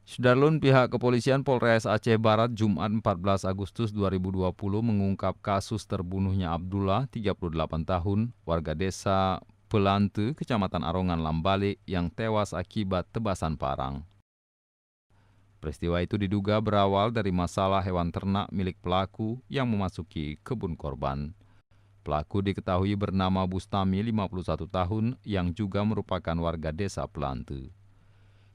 Sudarlun, pihak kepolisian Polres Aceh Barat Jumat 14 Agustus 2020 mengungkap kasus terbunuhnya Abdullah, 38 tahun, warga desa Pelante, Kecamatan Arongan, Lambalik, yang tewas akibat tebasan parang. Peristiwa itu diduga berawal dari masalah hewan ternak milik pelaku yang memasuki kebun korban. Pelaku diketahui bernama Bustami, 51 tahun, yang juga merupakan warga desa Pelante.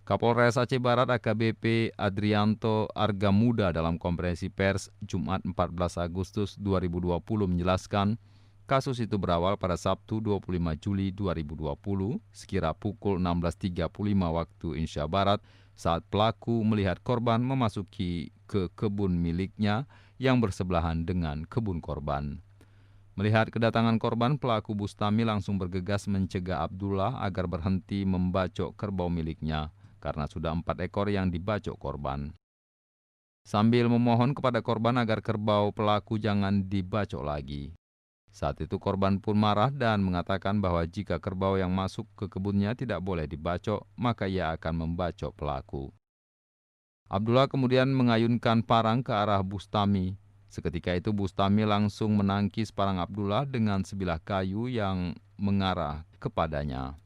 Kapolres Aceh Barat AKBP Adrianto Argamuda dalam konferensi pers Jumat 14 Agustus 2020 menjelaskan, kasus itu berawal pada Sabtu 25 Juli 2020 sekira pukul 16.35 waktu Indonesia Barat saat pelaku melihat korban memasuki ke kebun miliknya yang bersebelahan dengan kebun korban. Melihat kedatangan korban, pelaku Bustami langsung bergegas mencegah Abdullah agar berhenti membacok kerbau miliknya, karena sudah 4 ekor yang dibacok korban. Sambil memohon kepada korban agar kerbau pelaku jangan dibacok lagi. Saat itu korban pun marah dan mengatakan bahwa jika kerbau yang masuk ke kebunnya tidak boleh dibacok, maka ia akan membacok pelaku. Abdullah kemudian mengayunkan parang ke arah Bustami. Seketika itu Bustami langsung menangkis parang Abdullah dengan sebilah kayu yang mengarah kepadanya.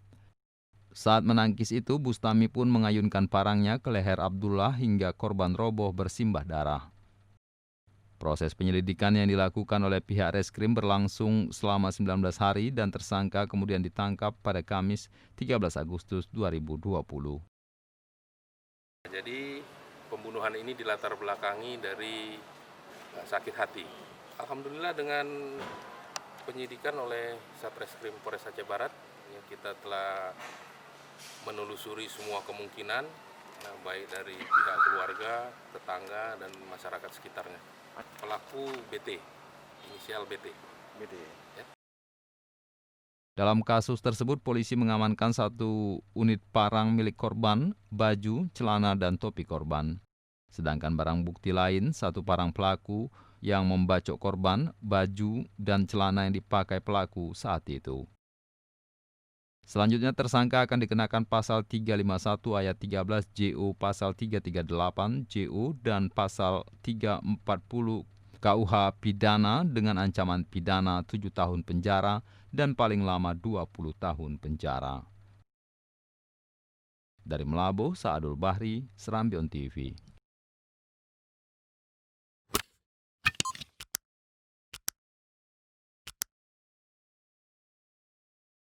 Saat menangkis itu, Bustami pun mengayunkan parangnya ke leher Abdullah hingga korban roboh bersimbah darah. Proses penyelidikan yang dilakukan oleh pihak reskrim berlangsung selama 19 hari dan tersangka kemudian ditangkap pada Kamis 13 Agustus 2020. Jadi pembunuhan ini dilatar belakangi dari sakit hati. Alhamdulillah dengan penyidikan oleh Satreskrim Polres Aceh Barat, kita telah menelusuri semua kemungkinan, baik dari pihak keluarga, tetangga, dan masyarakat sekitarnya. Pelaku BT, inisial BT. Ya. Dalam kasus tersebut, polisi mengamankan 1 unit parang milik korban, baju, celana, dan topi korban. Sedangkan barang bukti lain, 1 parang pelaku yang membacok korban, baju, dan celana yang dipakai pelaku saat itu. Selanjutnya tersangka akan dikenakan pasal 351 ayat 13 JO, pasal 338 JO, dan pasal 340 KUH pidana dengan ancaman pidana 7 tahun penjara dan paling lama 20 tahun penjara. Dari Melabo, Saadul Bahri, Serambion TV.